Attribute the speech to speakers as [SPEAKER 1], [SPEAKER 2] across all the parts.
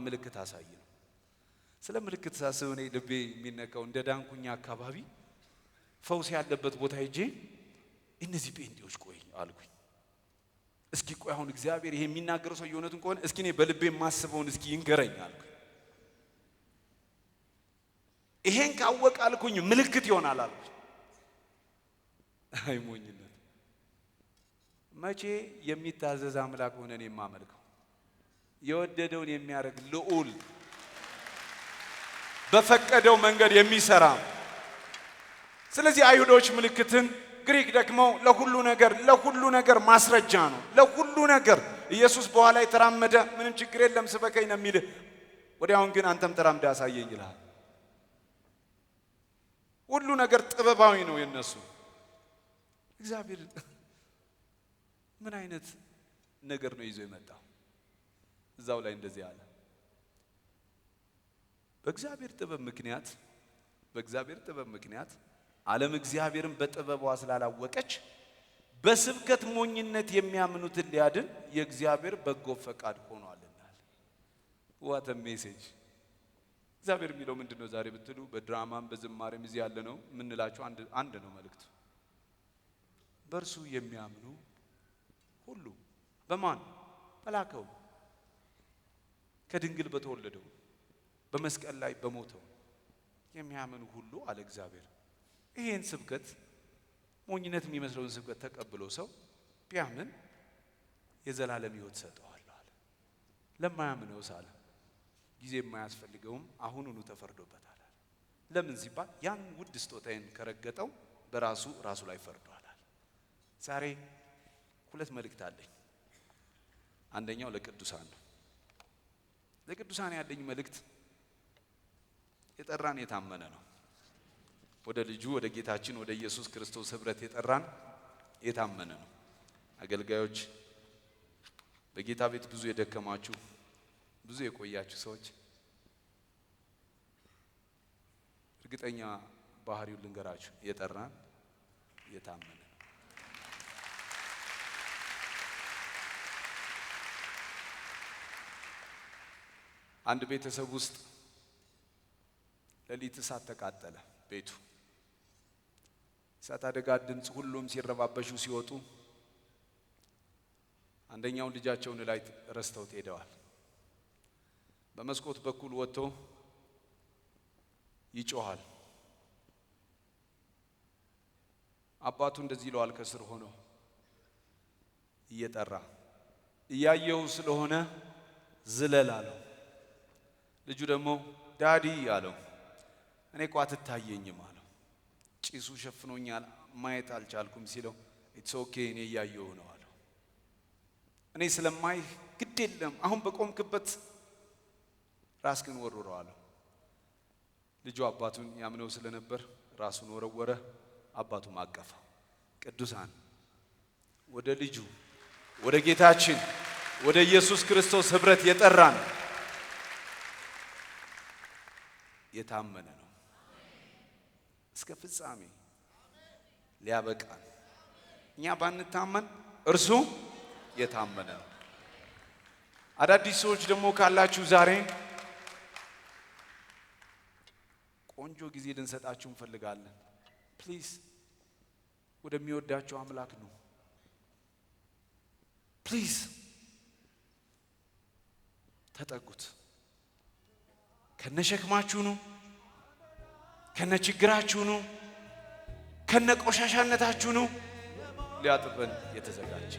[SPEAKER 1] ምልክት አሳይ ነው። ስለ ምልክት ሳስብ እኔ ልቤ የሚነካው እንደ ዳንኩኛ አካባቢ ፈውስ ያለበት ቦታ ሄጄ እነዚህ ጴንጤዎች ቆይ አልኩኝ። እስኪ ቆይ አሁን እግዚአብሔር ይሄ የሚናገረው ሰው የሆነቱን ከሆነ እስኪ እኔ በልቤ ማስበውን እስኪ ይንገረኝ አልኩኝ። ይሄን ካወቀ አልኩኝ ምልክት ይሆናል አልኩኝ። አይሞኝነት መቼ የሚታዘዝ አምላክ ሆነን የማመልከው የወደደውን የሚያደርግ ልዑል በፈቀደው መንገድ የሚሰራ። ስለዚህ አይሁዶች ምልክትን ግሪክ ደግሞ ለሁሉ ነገር ማስረጃ ነው። ለሁሉ ነገር ኢየሱስ በኋላ የተራመደ ምንም ችግር የለም ስበከኝ ነው የሚል ወዲያውን ግን አንተም ተራምደ አሳየኝ ይላል። ሁሉ ነገር ጥበባዊ ነው የነሱ። እግዚአብሔር ምን አይነት ነገር ነው ይዞ የመጣው? እዛው ላይ እንደዚህ አለ። በእግዚአብሔር ጥበብ ምክንያት ዓለም እግዚአብሔርን በጥበቧ ስላላወቀች በስብከት ሞኝነት የሚያምኑትን ሊያድን የእግዚአብሔር በጎ ፈቃድ ሆኗልና። what a message! እግዚአብሔር የሚለው ምንድነው ዛሬ ብትሉ በድራማም በዝማሬም እዚህ ያለ ነው ምንላችሁ አንድ ነው መልእክቱ። በእርሱ የሚያምኑ ሁሉ በማን በላከው ከድንግል በተወለደው በመስቀል ላይ በሞተው የሚያምኑ ሁሉ አለ እግዚአብሔር። ይሄን ስብከት ሞኝነት የሚመስለውን ስብከት ተቀብሎ ሰው ቢያምን የዘላለም ሕይወት ሰጠዋል አለ። ለማያምነው ሳለ ጊዜ የማያስፈልገውም አሁኑኑ ተፈርዶበታል። ለምን ሲባል ያን ውድ ስጦታዬን ከረገጠው ራሱ ላይ ፈርዷል። ዛሬ ሁለት መልእክት አለኝ። አንደኛው ለቅዱሳን ነው። ለቅዱሳን ያለኝ መልእክት የጠራን የታመነ ነው። ወደ ልጁ ወደ ጌታችን ወደ ኢየሱስ ክርስቶስ ህብረት የጠራን የታመነ ነው። አገልጋዮች፣ በጌታ ቤት ብዙ የደከማችሁ ብዙ የቆያችሁ ሰዎች እርግጠኛ ባህሪው ልንገራችሁ፣ የጠራን የታመነ ነው። አንድ ቤተሰብ ውስጥ ሌሊት እሳት ተቃጠለ። ቤቱ እሳት አደጋ ድምጽ ሁሉም ሲረባበሹ ሲወጡ አንደኛው ልጃቸውን ላይ ረስተውት ሄደዋል። በመስኮት በኩል ወጥቶ ይጮሃል። አባቱ እንደዚህ ይለዋል ከስር ሆኖ እየጠራ እያየው ስለሆነ ዝለል አለው። ልጁ ደግሞ ዳዲ አለው። እኔ እኮ አትታየኝም አለው። ጭሱ ሸፍኖኛል ማየት አልቻልኩም ሲለው ኢትስ ኦኬ እኔ እያየው ነው አለው። እኔ ስለማይ ግድ የለም አሁን በቆምክበት ራስህን ወርውረው አለው። ልጁ አባቱን ያምነው ስለነበር ራሱን ወረወረ። አባቱም አቀፈው። ቅዱሳን ወደ ልጁ ወደ ጌታችን ወደ ኢየሱስ ክርስቶስ ህብረት የጠራን የታመነ ነው። እስከ ፍጻሜ ሊያበቃን። እኛ ባንታመን እርሱ የታመነ ነው። አዳዲስ ሰዎች ደግሞ ካላችሁ ዛሬ ቆንጆ ጊዜ ልንሰጣችሁ እንፈልጋለን። ፕሊዝ ወደሚወዳችሁ አምላክ ነው። ፕሊዝ ተጠጉት። ከነሸክማችሁ ነው፣ ከነችግራችሁ ነው፣ ከነቆሻሻነታችሁ ነው ሊያጥበን የተዘጋጀ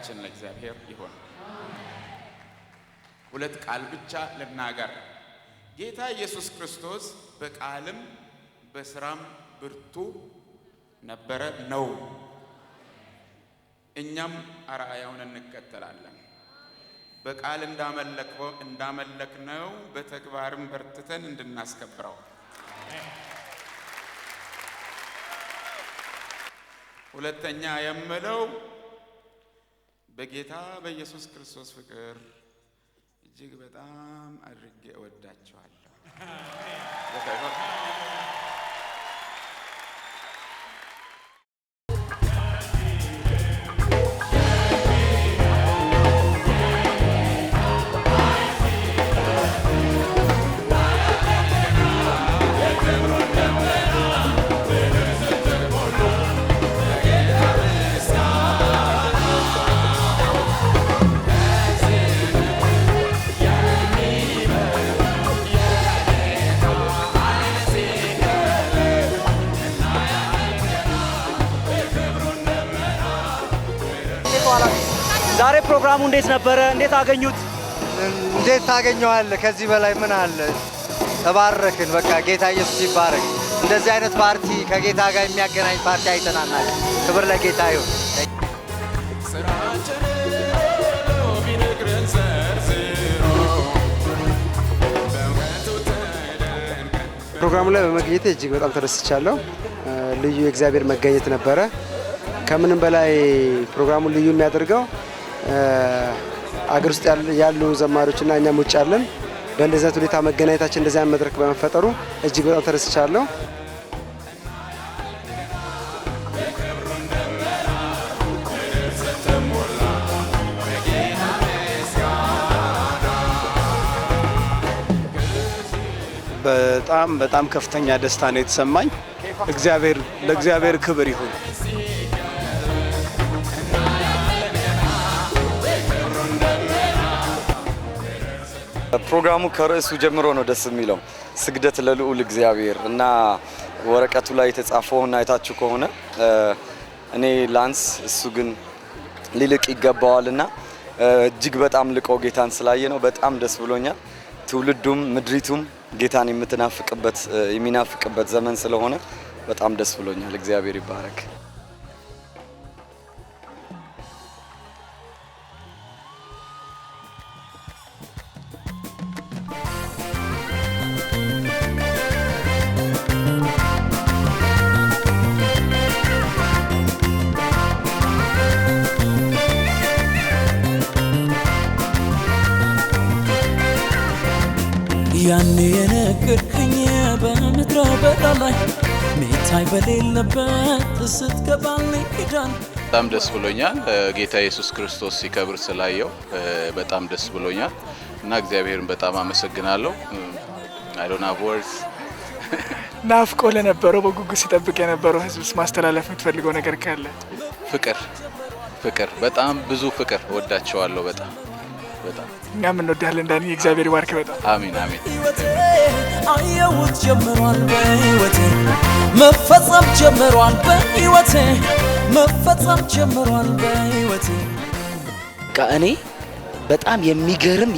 [SPEAKER 2] ክብራችን ለእግዚአብሔር ይሁን። ሁለት ቃል ብቻ ልናገር። ጌታ ኢየሱስ ክርስቶስ በቃልም በስራም ብርቱ ነበረ ነው። እኛም አርአያውን እንከተላለን። በቃል እንዳመለክነው በተግባርም በርትተን እንድናስከብረው። ሁለተኛ የምለው በጌታ በኢየሱስ ክርስቶስ ፍቅር እጅግ በጣም አድርጌ እወዳቸዋለሁ።
[SPEAKER 3] ዛሬ ፕሮግራሙ እንዴት ነበረ? እንዴት አገኙት?
[SPEAKER 4] እንዴት ታገኘዋለህ? ከዚህ በላይ ምን አለ? ተባረክን። በቃ ጌታ ኢየሱስ ይባረክ። እንደዚህ አይነት ፓርቲ ከጌታ ጋር የሚያገናኝ ፓርቲ አይተናናል። ክብር ለጌታ ይሁን።
[SPEAKER 5] ፕሮግራሙ ላይ በመገኘቴ እጅግ በጣም ተደስቻለሁ። ልዩ የእግዚአብሔር መገኘት ነበረ። ከምንም በላይ ፕሮግራሙን ልዩ የሚያደርገው አገር ውስጥ ያሉ ዘማሪዎችና እኛም ውጭ ያለን በእንደዚህ አይነት ሁኔታ መገናኘታችን እንደዚህ አይነት መድረክ በመፈጠሩ እጅግ በጣም ተደስቻለሁ።
[SPEAKER 6] በጣም ከፍተኛ ደስታ ነው የተሰማኝ። ለእግዚአብሔር ክብር ይሁን።
[SPEAKER 7] ፕሮግራሙ ከርዕሱ ጀምሮ ነው ደስ የሚለው። ስግደት ለልዑል እግዚአብሔር እና ወረቀቱ ላይ የተጻፈውን አይታችሁ ከሆነ እኔ ላንስ እሱ ግን ሊልቅ ይገባዋልና እጅግ በጣም ልቆ ጌታን ስላየ ነው በጣም ደስ ብሎኛል። ትውልዱም ምድሪቱም ጌታን የሚናፍቅበት ዘመን ስለሆነ በጣም ደስ ብሎኛል። እግዚአብሔር ይባረክ።
[SPEAKER 8] ያኔ የነገርከኝ በምድረ በዳ ላይ ሚታይ በሌለበት ስትገባልኝ ኪዳን
[SPEAKER 2] በጣም ደስ ብሎኛል። ጌታ ኢየሱስ ክርስቶስ ሲከብር ስላየው በጣም ደስ ብሎኛል እና እግዚአብሔርን በጣም አመሰግናለሁ። I don't have words።
[SPEAKER 9] ናፍቆ ለነበረው በጉጉት ሲጠብቅ የነበረው ህዝብስ ማስተላለፍ የምትፈልገው ነገር ካለ? ፍቅር በጣም ብዙ ፍቅር ወዳቸዋለሁ። በጣም እኛም እንወዳለን ዳኒ። እግዚአብሔር ይባርክ። በጣም
[SPEAKER 2] አሜን።
[SPEAKER 8] አየሁት ጀምሯል በህይወቴ መፈጸም ጀምሯል በህይወቴ
[SPEAKER 3] እኔ በጣም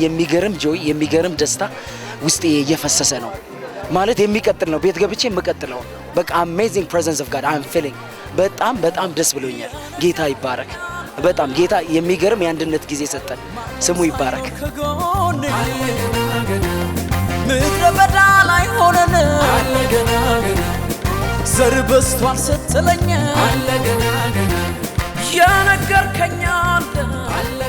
[SPEAKER 3] የሚገርም ጆይ የሚገርም ደስታ ውስጤ እየፈሰሰ ነው ማለት የሚቀጥል ነው። ቤት ገብቼ የምቀጥለው በቃ amazing presence of God I'm feeling በጣም ደስ ብሎኛል። ጌታ ይባረክ። በጣም ጌታ የሚገርም የአንድነት ጊዜ ሰጠን። ስሙ ይባረክ።
[SPEAKER 8] ምድረ በዳ ላይ ሆነን ዘር በስቷል ስትለኝ የነገርከኝ አለ